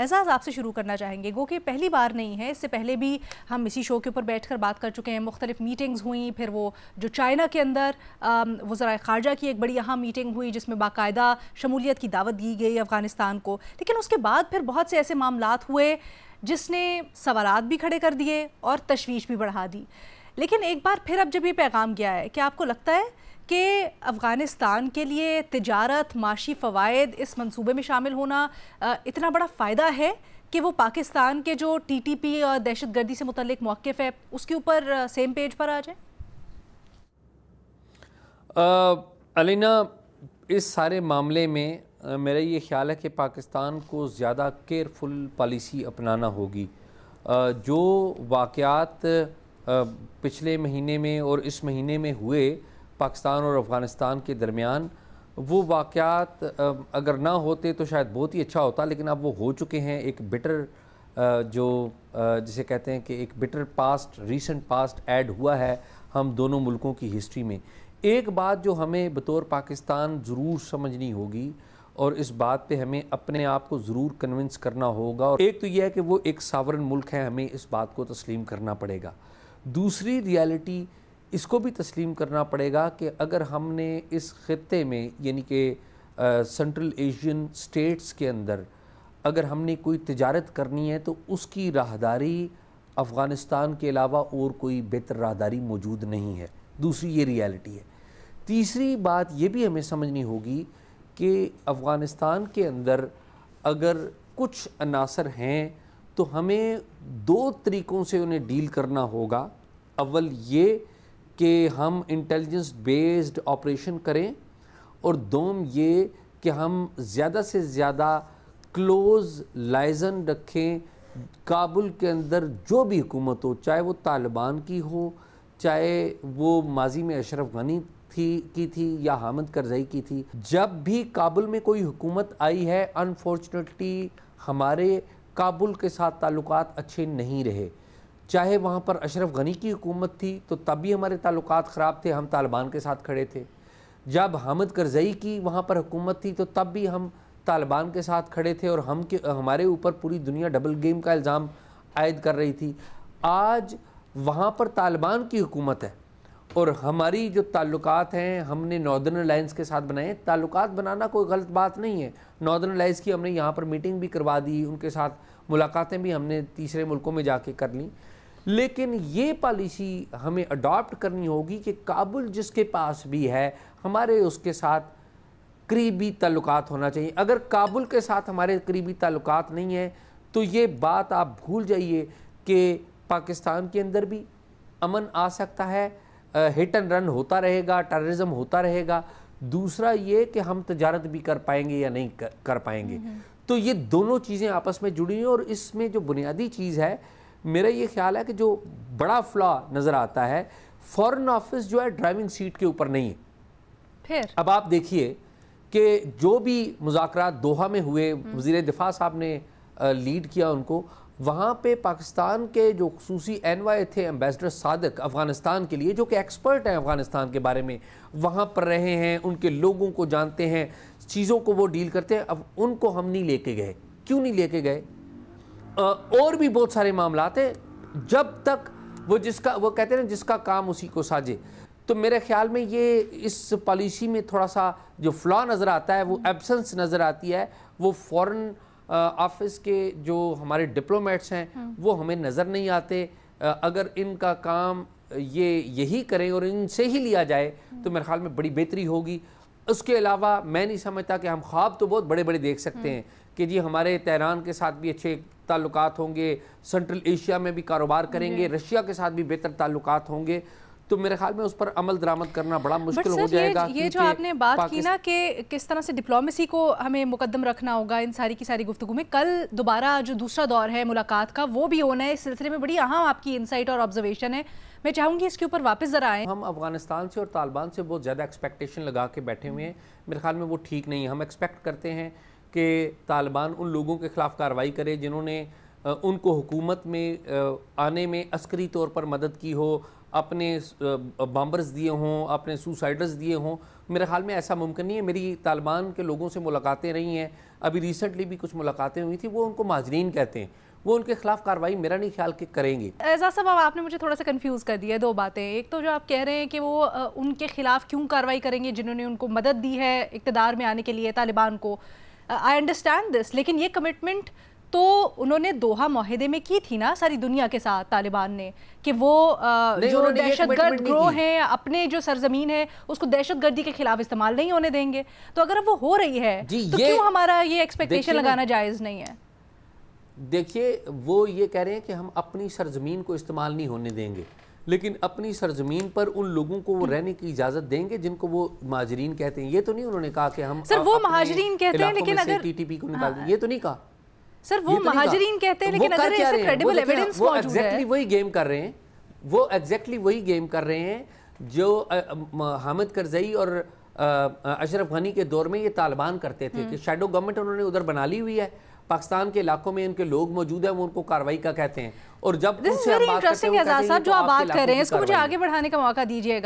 एहसास आपसे शुरू करना चाहेंगे। गो कि पहली बार नहीं है, इससे पहले भी हम इसी शो के ऊपर बैठ कर बात कर चुके हैं, मुख्तलिफ मीटिंग्स हुई, फिर वो जो चाइना के अंदर वज़राए ख़ारजा की एक बड़ी अहम मीटिंग हुई जिसमें बाकायदा शमूलियत की दावत दी गई अफ़गानिस्तान को, लेकिन उसके बाद फिर बहुत से ऐसे मामलात हुए जिसने सवालात भी खड़े कर दिए और तशवीश भी बढ़ा दी। लेकिन एक बार फिर अब जब ये पैगाम गया है, क्या आपको लगता है कि अफ़गानिस्तान के लिए तिजारत, माशी फ़वाइद, इस मंसूबे में शामिल होना इतना बड़ा फ़ायदा है कि वो पाकिस्तान के जो TTP और दहशतगर्दी से मुतल्लिक मौक़िफ़ है उसके ऊपर सेम पेज पर आ जाए? अलीना, इस सारे मामले में मेरा ये ख्याल है कि पाकिस्तान को ज़्यादा केयरफुल पॉलिसी अपनाना होगी। जो वाक़यात पिछले महीने में और इस महीने में हुए पाकिस्तान और अफ़गानिस्तान के दरमियान, वो वाक़यात अगर ना होते तो शायद बहुत ही अच्छा होता, लेकिन अब वो हो चुके हैं। एक बिटर जिसे कहते हैं कि एक bitter past, recent past add हुआ है हम दोनों मुल्कों की हिस्ट्री में। एक बात जो हमें बतौर पाकिस्तान ज़रूर समझनी होगी और इस बात पे हमें अपने आप को ज़रूर कन्विंस करना होगा, और एक तो यह है कि वो एक सावरन मुल्क है, हमें इस बात को तस्लीम करना पड़ेगा। दूसरी रियलिटी इसको भी तस्लीम करना पड़ेगा कि अगर हमने इस ख़ित्ते में, यानी कि सेंट्रल एशियन स्टेट्स के अंदर अगर हमने कोई तिजारत करनी है तो उसकी राहदारी अफ़गानिस्तान के अलावा और कोई बेहतर राहदारी मौजूद नहीं है। दूसरी ये रियलिटी है। तीसरी बात ये भी हमें समझनी होगी कि अफ़गानिस्तान के अंदर अगर कुछ अनासर हैं तो हमें दो तरीक़ों से उन्हें डील करना होगा। अव्वल ये कि हम इंटेलिजेंस बेस्ड ऑपरेशन करें, और दोम ये कि हम ज़्यादा से ज़्यादा क्लोज़ लाइजन रखें काबुल के अंदर जो भी हुकूमत हो, चाहे वो तालिबान की हो, चाहे वो माजी में अशरफ गनी की थी या हामिद करज़ई की थी। जब भी काबुल में कोई हुकूमत आई है, अनफॉर्चुनेटली हमारे काबुल के साथ ताल्लुकात अच्छे नहीं रहे। चाहे वहाँ पर अशरफ गनी की हुकूमत थी तो तब भी हमारे ताल्लुकात ख़राब थे, हम तालिबान के साथ खड़े थे। जब हामिद करज़ई की वहाँ पर हुकूमत थी तो तब भी हम तालिबान के साथ खड़े थे और हमारे ऊपर पूरी दुनिया डबल गेम का इल्ज़ाम आयद कर रही थी। आज वहाँ पर तालिबान की हुकूमत है और हमारी जो ताल्लुकात हैं हमने नॉर्दर्न अलायंस के साथ बनाए। ताल्लुकात बनाना कोई गलत बात नहीं है। नॉर्दर्न अलायंस की हमने यहाँ पर मीटिंग भी करवा दी, उनके साथ मुलाकातें भी हमने तीसरे मुल्कों में जाके कर ली। लेकिन ये पॉलिसी हमें अडॉप्ट करनी होगी कि काबुल जिसके पास भी है हमारे उसके साथ करीबी ताल्लुकात होना चाहिए। अगर काबुल के साथ हमारे करीबी ताल्लुकात नहीं है तो ये बात आप भूल जाइए कि पाकिस्तान के अंदर भी अमन आ सकता है, हिट एंड रन होता रहेगा, टेररिज्म होता रहेगा। दूसरा ये कि हम तजारत भी कर पाएंगे या नहीं कर पाएंगे। तो ये दोनों चीज़ें आपस में जुड़ी हैं, और इसमें जो बुनियादी चीज़ है, मेरा ये ख्याल है कि जो बड़ा फ्लॉ नज़र आता है, फॉरेन ऑफिस जो है ड्राइविंग सीट के ऊपर नहीं है। फिर अब आप देखिए कि जो भी मुज़ाकरात दोहा में हुए, वज़ीर दिफा साहब ने लीड किया उनको, वहाँ पे पाकिस्तान के जो खुसूसी एनवाई थे, एम्बेसडर सादिक अफ़गानिस्तान के लिए, जो कि एक्सपर्ट हैं अफ़गानिस्तान के बारे में, वहाँ पर रहे हैं, उनके लोगों को जानते हैं, चीज़ों को वो डील करते हैं। अब उनको हम नहीं लेके गए। क्यों नहीं लेके गए? और भी बहुत सारे मामलात हैं। जब तक वो कहते हैं जिसका काम उसी को साजे। तो मेरे ख्याल में ये इस पॉलिसी में थोड़ा सा जो फ्लॉ नज़र आता है, वो एब्सेंस नज़र आती है। वो फॉरेन ऑफिस के जो हमारे डिप्लोमेट्स हैं वो हमें नज़र नहीं आते। अगर इनका काम यही करें और इनसे ही लिया जाए तो मेरे ख्याल में बड़ी बेहतरी होगी। उसके अलावा मैं नहीं समझता कि हम ख्वाब तो बहुत बड़े बड़े देख सकते हैं कि जी हमारे तेहरान के साथ भी अच्छे ताल्लुकात होंगे, सेंट्रल एशिया में भी कारोबार करेंगे, रशिया के साथ भी बेहतर ताल्लुकात होंगे। तो मेरे ख्याल में उस पर अमल दरामद करना बड़ा मुश्किल हो जाएगा। ये जो आपने बात की ना कि किस तरह से डिप्लोमेसी को हमें मुकद्दम रखना होगा इन सारी की सारी गुफ्तगू में, कल दोबारा जो दूसरा दौर है मुलाकात का वो भी होना है। इस सिलसिले में बड़ी अहम आपकी इंसाइट और ऑब्जर्वेशन है, मैं चाहूँगी इसके ऊपर वापस ज़रा आएँ। हम अफगानिस्तान से और तालिबान से बहुत ज़्यादा एक्सपेक्टेशन लगा के बैठे हुए हैं। मेरे ख्याल में वो ठीक नहीं है। हम एक्सपेक्ट करते हैं कि तालिबान उन लोगों के ख़िलाफ़ कार्रवाई करे जिन्होंने उनको हुकूमत में आने में अस्करी तौर पर मदद की हो, اپنے بامبرز دیے ہوں، اپنے سوسائڈرز دیے ہوں. میرے خیال میں ایسا ممکن نہیں ہے. میری طالبان کے لوگوں سے ملاقاتیں رہی ہیں, ابھی ریسنٹلی بھی کچھ ملاقاتیں ہوئی تھی. وہ ان کو مہاجرین کہتے ہیں, وہ ان کے خلاف کارروائی میرا نہیں خیال کہ کریں گے. اعزاز صاحب آپ نے مجھے تھوڑا سا کنفیوز کر دیا ہے 2 باتیں. ایک تو جو آپ کہہ رہے ہیں کہ وہ ان کے خلاف کیوں کارروائی کریں گے جنہوں نے ان کو مدد دی ہے اقتدار میں آنے کے لیے طالبان کو. آئی انڈرسٹینڈ دس, لیکن یہ کمٹمنٹ تو انہوں نے دوحہ معاہدے میں کی تھی نا ساری دنیا کے ساتھ طالبان نے, کہ وہ جو دہشت گرد گروہ ہیں اپنے جو سرزمین ہے اس کو دہشت گردی کے خلاف استعمال نہیں ہونے دیں گے. تو اگر اب وہ ہو رہی ہے تو کیوں ہمارا یہ ایکسپیکٹیشن لگانا جائز نہیں ہے؟ دیکھیے وہ یہ کہہ رہے ہیں کہ ہم اپنی سرزمین کو استعمال نہیں ہونے دیں گے, لیکن اپنی سرزمین پر ان لوگوں کو وہ رہنے کی اجازت دیں گے جن کو وہ مہاجرین کہتے ہیں. یہ تو نہیں انہوں نے کہا کہ ہم سر وہ مہاجرین کہتے ہیں لیکن اگر ٹی ٹی پی کو نکال دیں, یہ تو نہیں کہا. سر وہ مہاجرین کہتے ہیں لیکن اگر ایسے کریڈیبل ایویڈنس وہ موجود ہے. ایگزیکٹلی وہی گیم کر رہے ہیں, وہ ایگزیکٹلی وہی گیم کر رہے ہیں جو حامد کرزئی اور اشرف غنی کے دور میں یہ طالبان کرتے تھے, کہ شیڈو گورنمنٹ انہوں نے ادھر بنا لی ہوئی ہے, پاکستان کے علاقوں میں ان کے لوگ موجود ہیں, وہ ان کو کارروائی کا کہتے ہیں. اور جب ان سے ہم بات کرتے ہیں جو آپ بات کر رہے ہیں اس کو مجھے آگے بڑھانے کا موقع دیجیے گا.